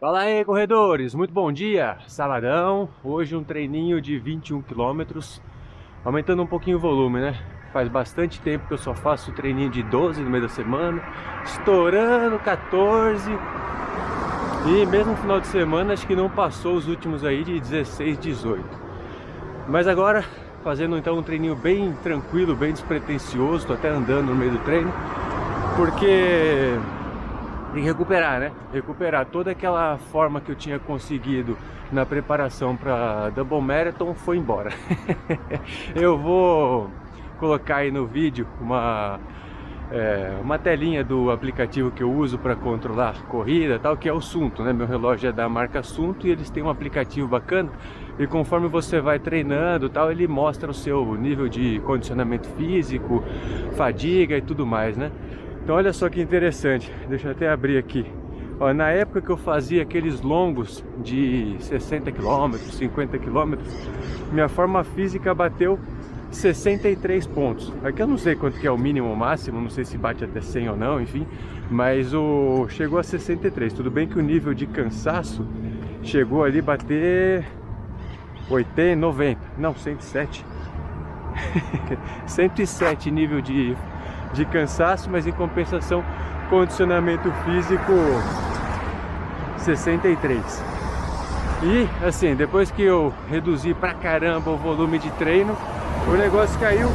Fala aí, corredores, muito bom dia, sabadão, hoje um treininho de 21 quilômetros, aumentando um pouquinho o volume, né? Faz bastante tempo que eu só faço treininho de 12 no meio da semana, estourando 14, e mesmo no final de semana acho que não passou os últimos aí de 16, 18. Mas agora, fazendo então um treininho bem tranquilo, bem despretensioso, tô até andando no meio do treino, porque tem que recuperar, né? Recuperar toda aquela forma que eu tinha conseguido na preparação para Double Marathon foi embora. Eu vou colocar aí no vídeo uma telinha do aplicativo que eu uso para controlar corrida, tal, que é o Sunto, né? Meu relógio é da marca Sunto e eles têm um aplicativo bacana e conforme você vai treinando, tal, ele mostra o seu nível de condicionamento físico, fadiga e tudo mais, né? Então olha só que interessante, deixa eu até abrir aqui. Ó, na época que eu fazia aqueles longos de 60 km, 50 km, minha forma física bateu 63 pontos. Aqui eu não sei quanto que é o mínimo ou máximo, não sei se bate até 100 ou não, enfim, mas chegou a 63. Tudo bem que o nível de cansaço chegou ali a bater 80, 90, não, 107. 107 nível de cansaço, mas em compensação condicionamento físico 63. E assim, depois que eu reduzi pra caramba o volume de treino, o negócio caiu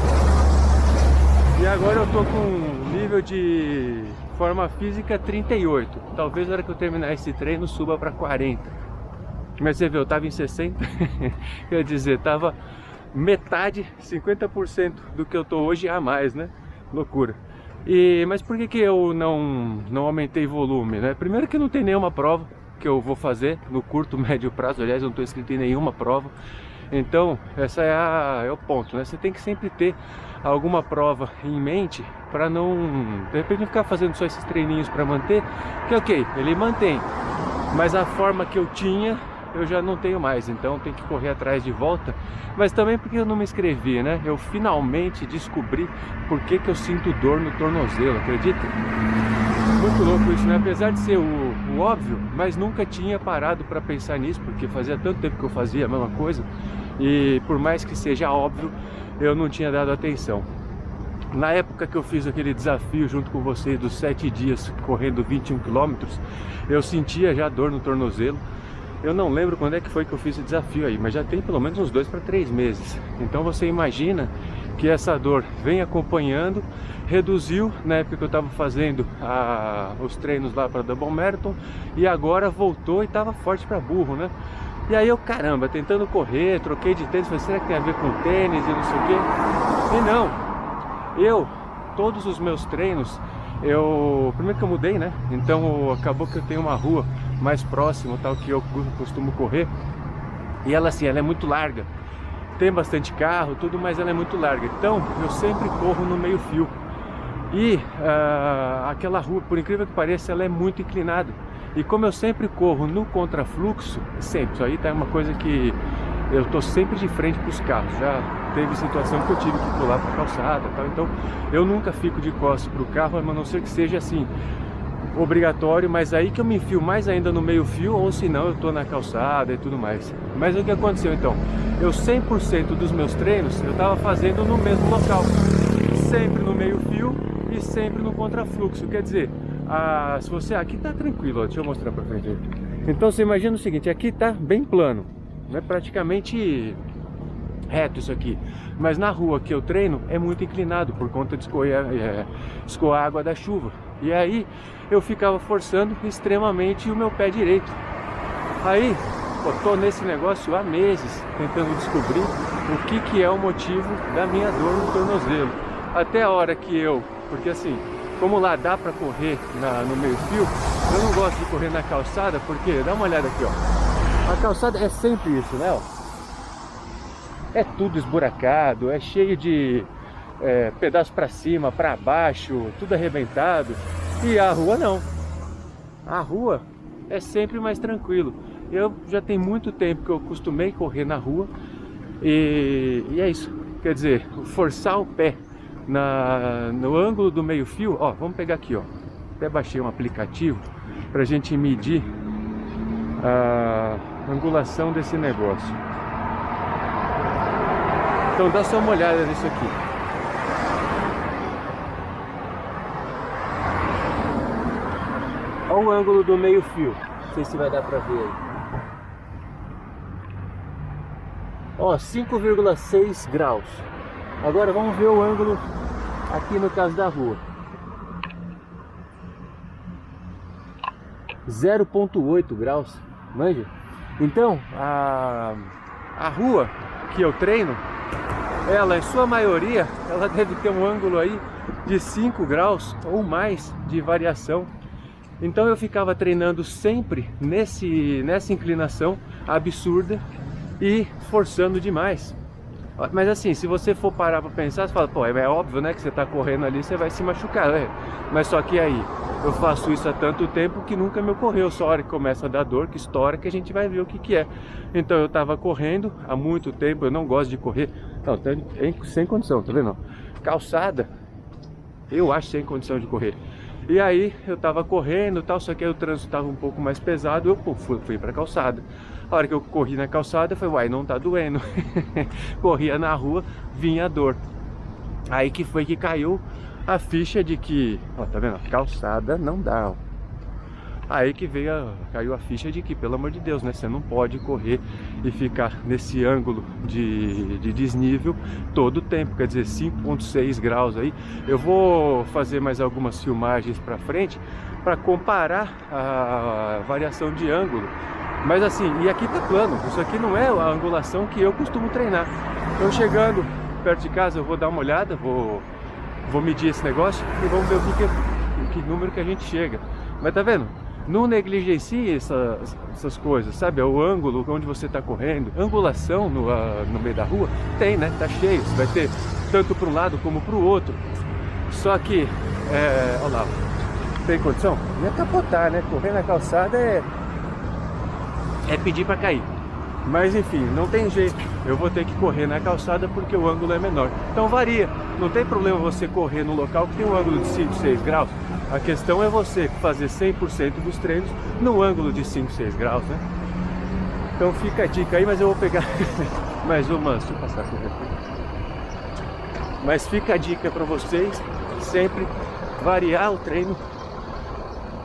e agora eu tô com um nível de forma física 38. Talvez na hora que eu terminar esse treino suba para 40. Mas você vê, eu tava em 60. Quer dizer, tava metade, 50% do que eu tô hoje a mais, né? Loucura. Mas por que eu não aumentei volume, né? Primeiro que não tem nenhuma prova que eu vou fazer no curto, médio prazo. Aliás, eu não estou inscrito em nenhuma prova. Então, essa é o ponto, né? Você tem que sempre ter alguma prova em mente para não, de repente, não ficar fazendo só esses treininhos para manter. Que ok, ele mantém, mas a forma que eu tinha eu já não tenho mais, então tem que correr atrás de volta. Mas também porque eu não me inscrevi, né? Eu finalmente descobri por que eu sinto dor no tornozelo, acredita? Muito louco isso, né? Apesar de ser o óbvio, mas nunca tinha parado para pensar nisso, porque fazia tanto tempo que eu fazia a mesma coisa, e por mais que seja óbvio, eu não tinha dado atenção. Na época que eu fiz aquele desafio junto com vocês dos 7 dias correndo 21 km, eu sentia já dor no tornozelo. Eu não lembro quando é que foi que eu fiz esse desafio aí, mas já tem pelo menos uns 2 para 3 meses. Então você imagina que essa dor vem acompanhando, reduziu na época que eu estava fazendo os treinos lá para Double Marathon e agora voltou e estava forte para burro, né? E aí eu, caramba, tentando correr, troquei de tênis, falei, será que tem a ver com tênis e não sei o quê? E não, todos os meus treinos, primeiro que eu mudei, né? Então acabou que eu tenho uma rua mais próximo, tal, que eu costumo correr, e ela assim, ela é muito larga, tem bastante carro, tudo, mas ela é muito larga, então eu sempre corro no meio fio, e aquela rua, por incrível que pareça, ela é muito inclinada, e como eu sempre corro no contrafluxo, sempre, isso aí tá uma coisa que eu tô sempre de frente para os carros. Já teve situação que eu tive que pular para a calçada, tal, então eu nunca fico de costas para o carro, a não ser que seja assim obrigatório, mas aí que eu me enfio mais ainda no meio fio, ou se não eu tô na calçada e tudo mais. Mas o que aconteceu então? Eu 100% dos meus treinos eu tava fazendo no mesmo local, sempre no meio fio e sempre no contrafluxo. Quer dizer, se você aqui tá tranquilo, ó, deixa eu mostrar pra frente aí. Então você imagina o seguinte, aqui tá bem plano, né, praticamente reto isso aqui, mas na rua que eu treino é muito inclinado por conta de escoar a água da chuva, e aí eu ficava forçando extremamente o meu pé direito. Aí eu tô nesse negócio há meses tentando descobrir o que é o motivo da minha dor no tornozelo, até a hora que porque assim, como lá dá para correr no meio fio, eu não gosto de correr na calçada, porque dá uma olhada aqui, ó, a calçada é sempre isso, né, ó? É tudo esburacado, é cheio de pedaço para cima, para baixo, tudo arrebentado. E a rua não. A rua é sempre mais tranquilo. Eu já tem muito tempo que eu acostumei correr na rua e é isso. Quer dizer, forçar o pé no ângulo do meio fio, ó, vamos pegar aqui, ó. Até baixei um aplicativo pra gente medir a angulação desse negócio. Então dá só uma olhada nisso aqui. Olha o ângulo do meio fio. Não sei se vai dar pra ver aí. Ó, 5,6 graus. Agora vamos ver o ângulo aqui no caso da rua. 0,8 graus. Manja? Então, a rua que eu treino, ela em sua maioria, ela deve ter um ângulo aí de 5 graus ou mais de variação. Então eu ficava treinando sempre nessa inclinação absurda e forçando demais. Mas assim, se você for parar para pensar, você fala, pô, é óbvio, né, que você tá correndo ali, você vai se machucar, né? Mas só que aí, eu faço isso há tanto tempo que nunca me ocorreu, só a hora que começa a dar dor, que estoura, que a gente vai ver o que que é. Então eu tava correndo há muito tempo, eu não gosto de correr, não, sem condição, tá vendo? Calçada, eu acho sem condição de correr. E aí eu tava correndo e tal, só que aí o trânsito tava um pouco mais pesado, eu fui pra calçada. A hora que eu corri na calçada, eu falei, uai, não tá doendo. Corria na rua, vinha a dor. Aí que foi que caiu a ficha de que, ó, tá vendo? Calçada não dá, ó. Aí que caiu a ficha de que, pelo amor de Deus, né? Você não pode correr e ficar nesse ângulo de desnível todo o tempo. Quer dizer, 5,6 graus aí. Eu vou fazer mais algumas filmagens pra frente para comparar a variação de ângulo. Mas assim, e aqui tá plano. Isso aqui não é a angulação que eu costumo treinar. Então chegando perto de casa, eu vou dar uma olhada, vou medir esse negócio e vamos ver que número que a gente chega. Mas tá vendo? Não negligencie essas coisas, sabe? O ângulo onde você está correndo, angulação no meio da rua, tem, né? Tá cheio, você vai ter tanto para um lado como para o outro. Só que, olha lá, tem condição? Não é capotar, né? Correr na calçada é pedir para cair. Mas enfim, não tem jeito, eu vou ter que correr na calçada porque o ângulo é menor. Então varia, não tem problema você correr no local que tem um ângulo de 5, 6 graus. A questão é você fazer 100% dos treinos no ângulo de 5, 6 graus, né? Então fica a dica aí, mas eu vou pegar mais uma, deixa eu passar por aqui. Mas fica a dica para vocês, sempre variar o treino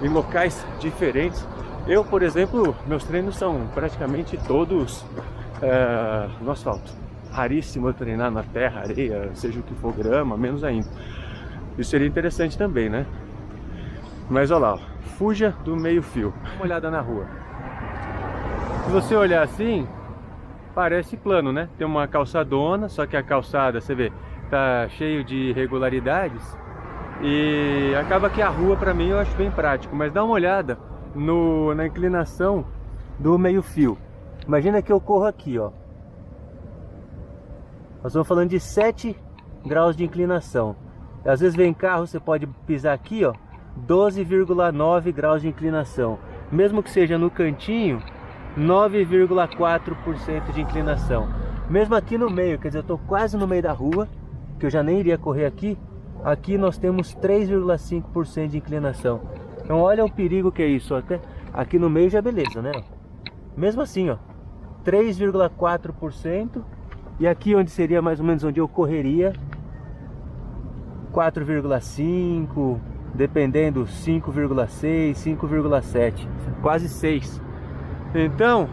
em locais diferentes. Eu, por exemplo, meus treinos são praticamente todos no asfalto. Raríssimo eu treinar na terra, areia, seja o que for, grama, menos ainda. Isso seria interessante também, né? Mas olha lá, ó, fuja do meio fio. Dá uma olhada na rua. Se você olhar assim, parece plano, né? Tem uma calçadona, só que a calçada, você vê, tá cheio de irregularidades. E acaba que a rua, pra mim, eu acho bem prático. Mas dá uma olhada na inclinação do meio fio. Imagina que eu corro aqui, ó. Nós estamos falando de 7 graus de inclinação. Às vezes vem carro, você pode pisar aqui, ó, 12,9 graus de inclinação. Mesmo que seja no cantinho, 9,4% de inclinação. Mesmo aqui no meio, quer dizer, eu estou quase no meio da rua, que eu já nem iria correr aqui. Aqui nós temos 3,5% de inclinação. Então olha o perigo que é isso. Até aqui no meio já é beleza, né? Mesmo assim, ó, 3,4%. E aqui onde seria mais ou menos onde eu correria, 4,5%, dependendo 5,6%, 5,7%, quase 6%. Então,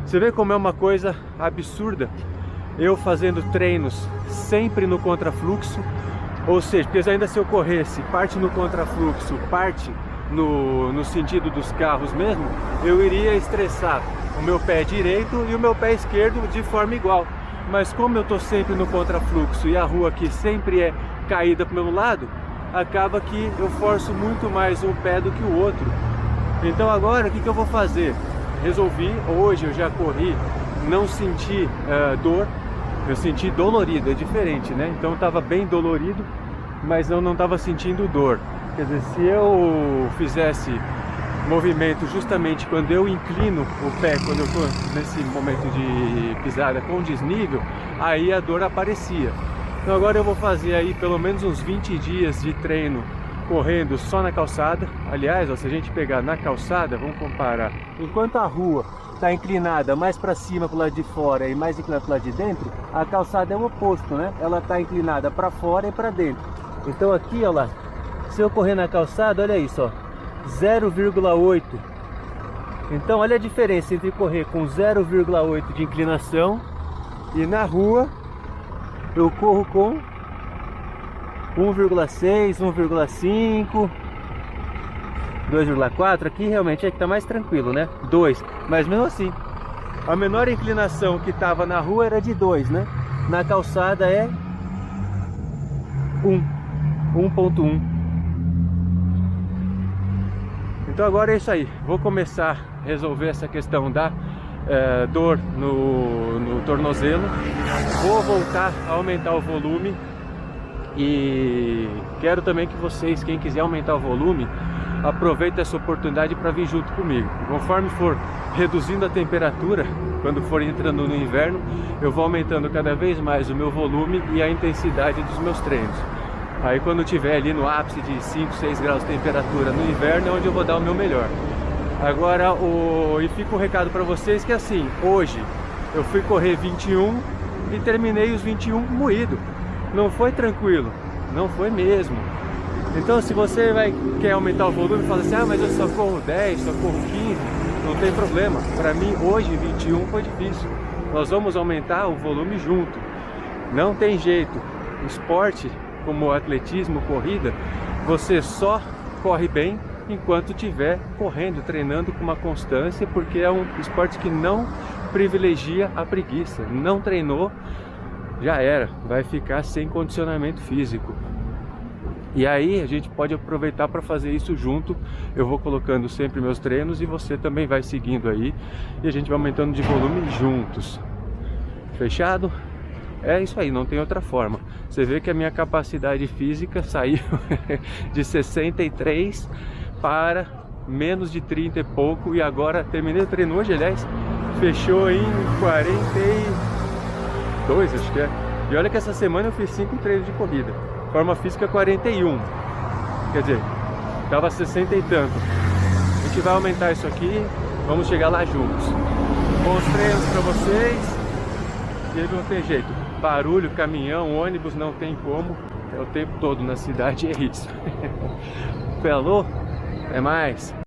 você vê como é uma coisa absurda. Eu fazendo treinos sempre no contrafluxo, ou seja, porque ainda se eu corresse parte no contrafluxo, parte no sentido dos carros mesmo, eu iria estressar o meu pé direito e o meu pé esquerdo de forma igual. Mas como eu estou sempre no contrafluxo e a rua aqui sempre é caída para o meu lado, acaba que eu forço muito mais um pé do que o outro. Então agora o que eu vou fazer? Resolvi, hoje eu já corri, não senti dor, eu senti dolorido, é diferente, né? Então estava bem dolorido, mas eu não estava sentindo dor. Quer dizer, se eu fizesse movimento justamente quando eu inclino o pé, quando eu estou nesse momento de pisada com desnível, aí a dor aparecia. Então agora eu vou fazer aí pelo menos uns 20 dias de treino correndo só na calçada. Aliás, ó, se a gente pegar na calçada, vamos comparar. Enquanto a rua está inclinada mais para cima pro lado de fora e mais inclinada pro lado de dentro, a calçada é o oposto, né? Ela está inclinada para fora e para dentro. Então aqui, ó lá, se eu correr na calçada, olha isso, ó, 0,8. Então olha a diferença entre correr com 0,8 de inclinação e na rua eu corro com 1,6, 1,5, 2,4. Aqui realmente é que tá mais tranquilo, né? 2, mas mesmo assim a menor inclinação que tava na rua era de 2, né? Na calçada é 1,1. Então agora é isso aí, vou começar a resolver essa questão da dor no tornozelo. Vou voltar a aumentar o volume e quero também que vocês, quem quiser aumentar o volume, aproveite essa oportunidade para vir junto comigo. Conforme for reduzindo a temperatura, quando for entrando no inverno, eu vou aumentando cada vez mais o meu volume e a intensidade dos meus treinos. Aí quando tiver ali no ápice de 5, 6 graus de temperatura no inverno é onde eu vou dar o meu melhor. Agora, e fica um recado para vocês que assim, hoje eu fui correr 21 e terminei os 21 moído. Não foi tranquilo, não foi mesmo. Então se você quer aumentar o volume e fala assim, ah, mas eu só corro 10, só corro 15, não tem problema. Para mim hoje 21 foi difícil. Nós vamos aumentar o volume junto. Não tem jeito. Esporte como atletismo, corrida, você só corre bem enquanto estiver correndo, treinando com uma constância, porque é um esporte que não privilegia a preguiça. Não treinou, já era, vai ficar sem condicionamento físico. E aí a gente pode aproveitar para fazer isso junto. Eu vou colocando sempre meus treinos e você também vai seguindo aí, e a gente vai aumentando de volume juntos. Fechado? É isso aí, não tem outra forma. Você vê que a minha capacidade física saiu de 63 para menos de 30 e pouco. E agora terminei o treino hoje, aliás, fechou em 42, acho que é. E olha que essa semana eu fiz 5 treinos de corrida. Forma física 41. Quer dizer, tava 60 e tanto. A gente vai aumentar isso aqui, vamos chegar lá juntos. Bons treinos para vocês. E aí não tem jeito. Barulho, caminhão, ônibus, não tem como. É o tempo todo na cidade, é isso. Falou? Até mais.